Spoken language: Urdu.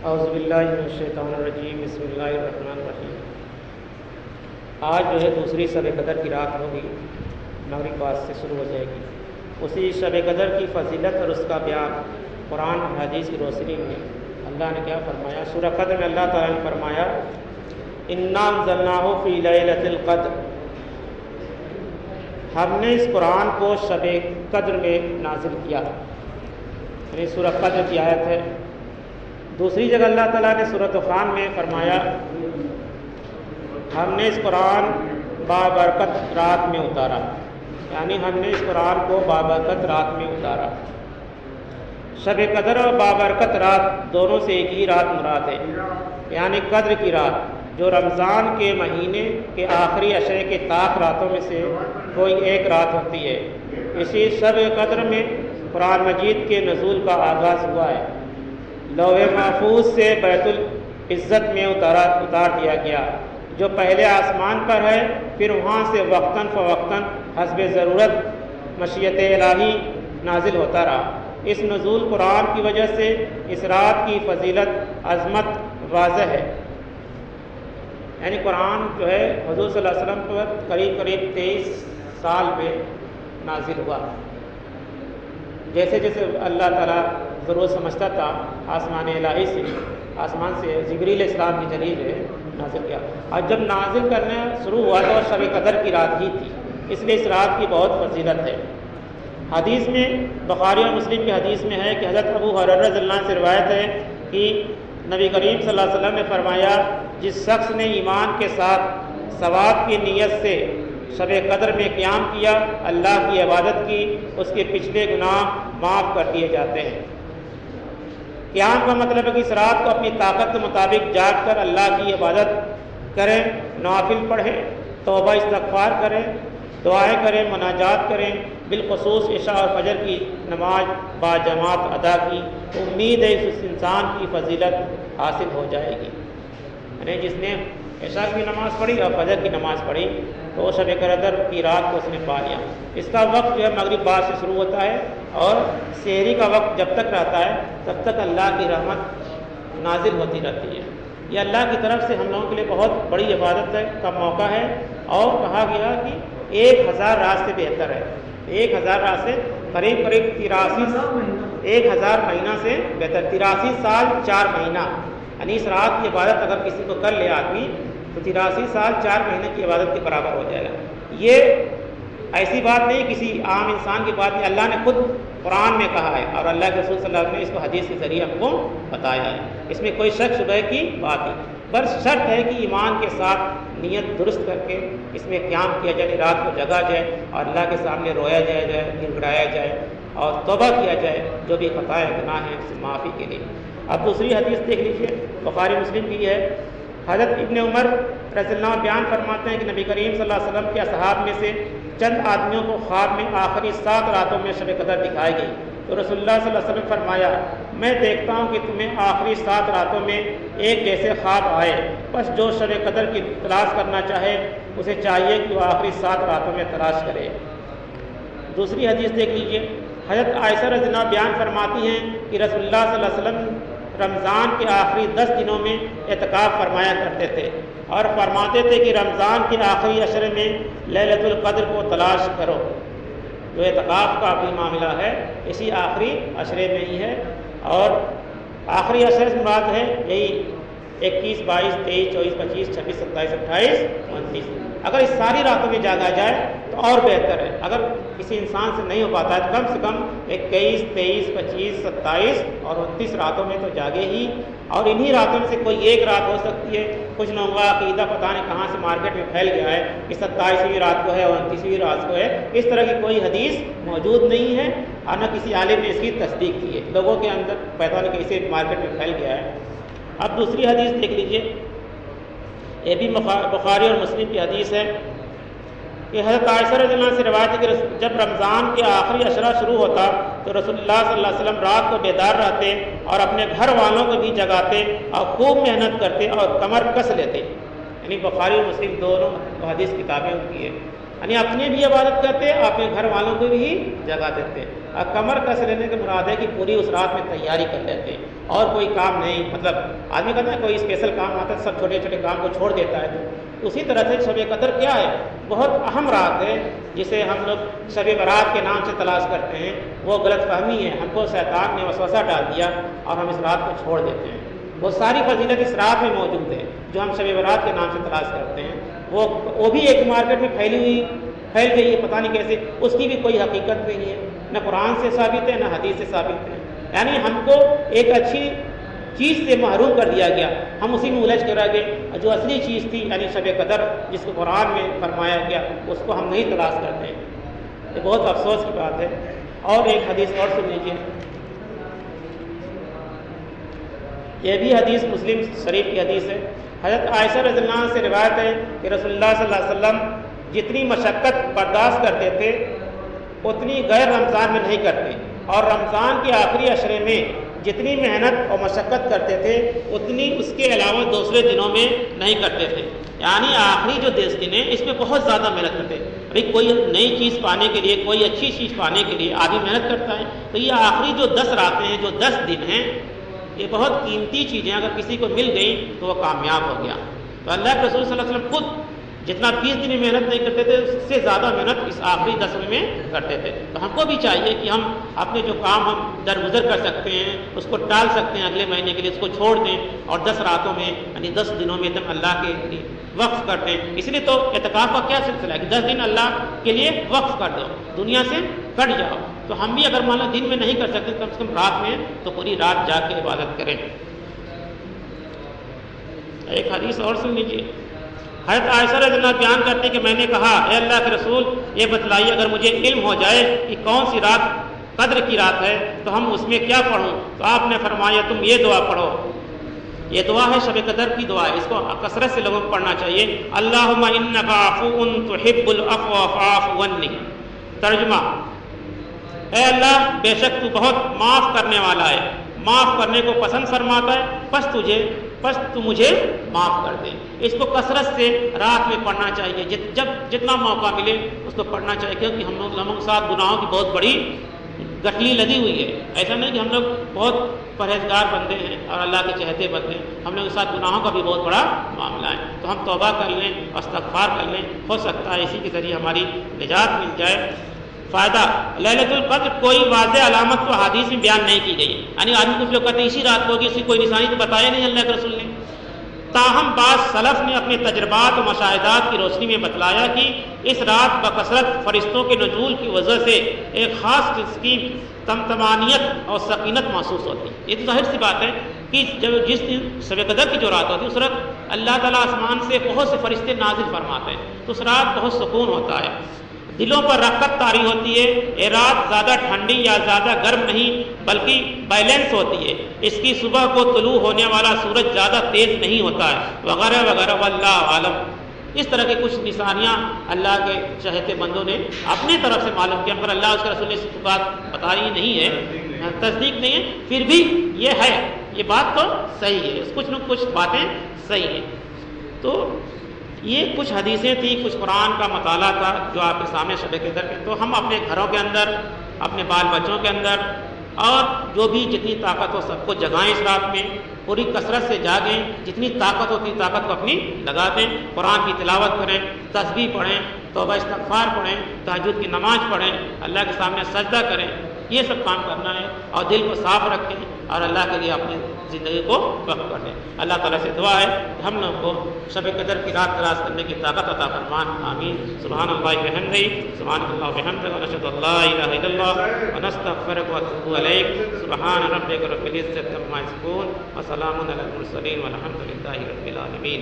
اعوذ باللہ من الشیطان الرجیم، بسم اللہ الرحمن الرحیم۔ آج جو ہے دوسری شب قدر کی رات ہوگی، مغرب بعد سے شروع ہو جائے گی۔ اسی شب قدر کی فضیلت اور اس کا بیان قرآن اور حدیث کی روشنی میں اللہ نے کیا فرمایا؟ سورہ قدر میں اللہ تعالیٰ نے فرمایا انا انزلناہ فی لیلۃ القدر، ہم نے اس قرآن کو شب قدر میں نازل کیا، یعنی سورہ قدر کی آیت ہے۔ دوسری جگہ اللہ تعالیٰ نے سورۃ دخان میں فرمایا ہم نے اس قرآن بابرکت رات میں اتارا، یعنی ہم نے اس قرآن کو بابرکت رات میں اتارا۔ شب قدر اور بابرکت رات دونوں سے ایک ہی رات مراد ہے، یعنی قدر کی رات، جو رمضان کے مہینے کے آخری عشرے کے طاق راتوں میں سے کوئی ایک رات ہوتی ہے۔ اسی شب قدر میں قرآن مجید کے نزول کا آغاز ہوا ہے۔ لوح محفوظ سے بیت العزت میں اتار دیا گیا، جو پہلے آسمان پر ہے، پھر وہاں سے وقتاً فوقتاً حسب ضرورت مشیت الہی نازل ہوتا رہا۔ اس نزول قرآن کی وجہ سے اس رات کی فضیلت عظمت واضح ہے، یعنی قرآن جو ہے حضور صلی اللہ علیہ وسلم پر قریب 23 سال میں نازل ہوا۔ جیسے جیسے اللہ تعالیٰ ضرور سمجھتا تھا آسمان الہی سے، آسمان سے جبریل علیہ السلام کے ذریعے جو ہے نازل کیا، اور جب نازل کرنا شروع ہوا تو شب قدر کی رات ہی تھی، اس لیے اس رات کی بہت فضیلت ہے۔ حدیث میں بخاری اور مسلم کی حدیث میں ہے کہ حضرت ابو ہریرہ رضی اللہ عنہ سے روایت ہے کہ نبی کریم صلی اللہ علیہ وسلم نے فرمایا جس شخص نے ایمان کے ساتھ ثواب کی نیت سے شب قدر میں قیام کیا، اللہ کی عبادت کی، اس کے پچھلے گناہ معاف کر دیے جاتے ہیں۔ قیام کا مطلب ہے کہ اس رات کو اپنی طاقت کے مطابق جاگ کر اللہ کی عبادت کریں، نوافل پڑھیں، توبہ استغفار کریں، دعائیں کریں، مناجات کریں، بالخصوص عشاء اور فجر کی نماز باجماعت ادا کی۔ امید ہے اس انسان کی فضیلت حاصل ہو جائے گی، یعنی جس نے عشاء کی نماز پڑھی اور فجر کی نماز پڑھی تو شب قدر کی رات کو اس نے پا لیا۔ اس کا وقت جو ہے مغرب بعد سے شروع ہوتا ہے اور سحری کا وقت جب تک رہتا ہے تب تک اللہ کی رحمت نازل ہوتی رہتی ہے۔ یہ اللہ کی طرف سے ہم لوگوں کے لیے بہت بڑی عبادت کا موقع ہے، اور کہا گیا کہ 1000 رات سے بہتر ہے۔ 1000 رات سے قریب 1000 مہینہ سے بہتر، 83 سال 4 مہینہ، یعنی اس رات کی عبادت اگر کسی کو کر لے آدمی تو 83 سال 4 مہینے کی عبادت کے برابر ہو جائے گا۔ یہ ایسی بات نہیں، کسی عام انسان کی بات نہیں، اللہ نے خود قرآن میں کہا ہے اور اللہ کے رسول صلی اللہ علیہ وسلم نے اس کو حدیث کے ذریعے ہم کو بتایا ہے۔ اس میں کوئی شک شبہ کی بات نہیں، بس شرط ہے کہ ایمان کے ساتھ نیت درست کر کے اس میں قیام کیا جائے، رات کو جگا جائے اور اللہ کے سامنے رویا جائے گر گڑایا جائے اور توبہ کیا جائے جو بھی خطائیں گناہ ہیں اس سے معافی کے لیے۔ اب دوسری حدیث دیکھ لیجیے، بخاری مسلم کی ہے۔ حضرت ابن عمر رضی اللہ عنہ بیان فرماتے ہیں کہ نبی کریم صلی اللہ علیہ وسلم کے اصحاب میں سے چند آدمیوں کو خواب میں آخری 7 راتوں میں شب قدر دکھائی گئی، تو رسول اللہ صلی اللہ علیہ وسلم فرمایا میں دیکھتا ہوں کہ تمہیں آخری 7 راتوں میں ایک جیسے خواب آئے، بس جو شب قدر کی تلاش کرنا چاہے اسے چاہیے کہ وہ آخری 7 راتوں میں تلاش کرے۔ دوسری حدیث دیکھ لیجیے، حضرت عائشہ رضی اللہ عنہ بیان فرماتی ہیں کہ رسول اللہ صلی اللہ علیہ وسلم رمضان کے آخری 10 دنوں میں اعتکاف فرمایا کرتے تھے اور فرماتے تھے کہ رمضان کے آخری عشرے میں لیلۃ القدر کو تلاش کرو۔ جو اعتکاف کا بھی معاملہ ہے اسی آخری عشرے میں ہی ہے، اور آخری عشرے سے مراد ہے یہی 21، 22، 23، 24، 25، 26، 27، 28، 29۔ اگر اس ساری راتوں میں جاگا جائے تو اور بہتر ہے۔ اگر کسی انسان سے نہیں ہو پاتا ہے کم سے کم 21، 23، 25، 27 اور 29 راتوں میں تو جاگے ہی، اور انہی راتوں میں سے کوئی ایک رات ہو سکتی ہے۔ کچھ لوگوں کا عقیدہ پتہ نہیں کہاں سے مارکیٹ میں پھیل گیا ہے کہ 27ویں رات کو ہے اور 29ویں رات کو ہے، اس طرح کی کوئی حدیث موجود نہیں ہے اور نہ کسی عالم نے اس کی تصدیق کی ہے، لوگوں کے اندر پتہ نہیں کیسے مارکیٹ میں پھیل گیا ہے۔ اب دوسری حدیث دیکھ لیجیے، یہ بھی بخاری اور مسلم کی حدیث ہے کہ حضرت عائشہ رضی اللہ عنہ سے روایت ہے کہ جب رمضان کے آخری عشرہ شروع ہوتا تو رسول اللہ صلی اللہ علیہ وسلم رات کو بیدار رہتے اور اپنے گھر والوں کو بھی جگاتے اور خوب محنت کرتے اور کمر کس لیتے، یعنی بخاری اور مسلم دونوں حدیث کتابیں ان کی ہے۔ یعنی اپنے بھی عبادت کرتے، اپنے گھر والوں کو بھی جگا دیتے. اور کمر کس لینے کے مراد ہے کہ پوری اس رات میں تیاری کر لیتے ہیں اور کوئی کام نہیں. مطلب آدمی کہتا ہے کوئی اسپیشل کام آتا ہے سب چھوٹے چھوٹے کام کو چھوڑ دیتا ہے. تو اسی طرح سے شب قدر کیا ہے؟ بہت اہم رات ہے جسے ہم لوگ شب برات کے نام سے تلاش کرتے ہیں. وہ غلط فہمی ہے، ہم کو شیطان نے وسوسہ ڈال دیا اور ہم اس رات کو چھوڑ دیتے ہیں. وہ ساری فضیلت اس رات میں موجود ہے جو ہم شب برات کے نام سے تلاش کرتے ہیں. وہ بھی ایک مارکیٹ میں پھیل گئی ہے، پتہ نہیں کیسے. اس کی بھی کوئی حقیقت نہیں ہے، نہ قرآن سے ثابت ہے نہ حدیث سے ثابت ہے. یعنی ہم کو ایک اچھی چیز سے محروم کر دیا گیا، ہم اسی میں الجھ کر رہ گئے. جو اصلی چیز تھی یعنی شب قدر جس کو قرآن میں فرمایا گیا اس کو ہم نہیں تلاش کرتے ہیں. یہ بہت افسوس کی بات ہے. اور ایک حدیث اور سن لیجیے. یہ بھی حدیث مسلم شریف کی حدیث ہے. حضرت عائشہ رضی اللہ عنہ سے روایت ہے کہ رسول اللہ صلی اللہ علیہ وسلم جتنی مشقت برداشت کرتے تھے اتنی غیر رمضان میں نہیں کرتے، اور رمضان کے آخری عشرے میں جتنی محنت اور مشقت کرتے تھے اتنی اس کے علاوہ دوسرے دنوں میں نہیں کرتے تھے. یعنی آخری جو 10 دن ہیں اس میں بہت زیادہ محنت کرتے ہیں. ابھی کوئی نئی چیز پانے کے لیے، کوئی اچھی چیز پانے کے لیے آدمی محنت کرتا ہے. تو یہ آخری جو 10 راتیں ہیں، جو 10 دن ہیں، یہ بہت قیمتی چیزیں اگر کسی کو مل گئیں تو وہ کامیاب ہو گیا. تو اللہ کے رسول صلی اللہ علیہ وسلم خود جتنا 20 دن میں محنت نہیں کرتے تھے اس سے زیادہ محنت اس آخری 10 میں کرتے تھے. تو ہم کو بھی چاہیے کہ ہم اپنے جو کام ہم درگزر کر سکتے ہیں اس کو ٹال سکتے ہیں اگلے مہینے کے لیے، اس کو چھوڑ دیں اور 10 راتوں میں یعنی 10 دنوں میں تم اللہ کے لیے وقف کر دیں. اس لیے تو اعتکاف کا کیا سلسلہ ہے کہ 10 دن اللہ کے لیے وقف کر دو، دنیا سے کٹ جاؤ. تو ہم بھی اگر مان لو دن میں نہیں کر سکتے کم سے کم رات میں تو پوری رات جا کے عبادت کریں. ایک حدیث اور سن لیجیے. حضرت عائشہ رضی اللہ عنہ بیان کرتے کہ میں نے کہا اے اللہ کے رسول یہ بتلائیے اگر مجھے علم ہو جائے کہ کون سی رات قدر کی رات ہے تو ہم اس میں کیا پڑھوں. تو آپ نے فرمایا تم یہ دعا پڑھو. یہ دعا ہے شب قدر کی دعا ہے، اس کو کثرت سے لوگوں کو پڑھنا چاہیے. اللہم انک عفو تحب العفو فاعف عنی. ترجمہ: اے اللہ بے شک تو بہت معاف کرنے والا ہے، معاف کرنے کو پسند فرماتا ہے، پس تو مجھے معاف کر دے. اس کو کثرت سے رات میں پڑھنا چاہیے، جب جتنا موقع ملے اس کو پڑھنا چاہیے، کیونکہ ہم لوگوں کے ساتھ گناہوں کی بہت بڑی گٹھلی لگی ہوئی ہے. ایسا نہیں کہ ہم لوگ بہت پرہیزگار بندے ہیں اور اللہ کے چہتے بندے ہیں، ہم لوگوں کے ساتھ گناہوں کا بھی بہت بڑا معاملہ ہے. تو ہم توبہ کر لیں، استغفار کر لیں، ہو سکتا ہے اسی کے ذریعے ہماری نجات مل جائے. فائدہ: لیلۃ القدر کوئی واضح علامت تو حدیث میں بیان نہیں کی گئی. یعنی آدمی کچھ لوگ کہتے ہیں اسی رات ہوگی، اس کی کوئی نشانی تو بتایا نہیں اللہ کے رسول نے. تاہم بعض سلف نے اپنے تجربات و مشاہدات کی روشنی میں بتلایا کہ اس رات بکثرت فرشتوں کے نزول کی وجہ سے ایک خاص قسم کی طمطمانیت اور سکینت محسوس ہوتی ہے. یہ تو ظاہر سی بات ہے کہ جس دن شب قدر کی جو رات ہوتی ہے اس رات اللہ تعالیٰ آسمان سے بہت سے فرشتے نازل فرماتے ہیں، تو اس رات بہت سکون ہوتا ہے، دلوں پر رحمت طاری ہوتی ہے. یہ رات زیادہ ٹھنڈی یا زیادہ گرم نہیں بلکہ بیلنس ہوتی ہے. اس کی صبح کو طلوع ہونے والا سورج زیادہ تیز نہیں ہوتا ہے، وغیرہ وغیرہ. واللہ عالم. اس طرح کی کچھ نشانیاں اللہ کے چہتے بندوں نے اپنی طرف سے معلوم کیا، مگر اللہ اس کے رسول نے اس بات بتائی نہیں ہے، تصدیق نہیں ہے. پھر بھی یہ ہے، یہ بات تو صحیح ہے، کچھ باتیں صحیح ہیں. تو یہ کچھ حدیثیں تھیں، کچھ قرآن کا مطالعہ تھا جو آپ کے سامنے شب قدر کے. تو ہم اپنے گھروں کے اندر، اپنے بال بچوں کے اندر اور جو بھی جتنی طاقت ہو سب کو جگائیں، اس رات میں پوری کثرت سے جاگیں، جتنی طاقت ہوتی طاقت کو اپنی لگا دیں. قرآن کی تلاوت کریں، تسبیح پڑھیں، توبہ استغفار پڑھیں، تہجد کی نماز پڑھیں، اللہ کے سامنے سجدہ کریں. یہ سب کام کرنا ہے اور دل کو صاف رکھیں اور اللہ کے لیے اپنی زندگی کو وقف کر دیں. اللہ تعالیٰ سے دعا ہے کہ ہم لوگوں کو شب قدر کی رات تلاش کرنے کی طاقت عطا فرمان. آمین. سبحان اللہ وبحمدہ، سبحان اللہ وبحمدہ، ونشهد ان لا الہ الا اللہ ونستغفرک ونتوب الیک. سبحان ربک رب العزة عما یصفون وسلام علی المرسلین والحمد للہ رب العالمین.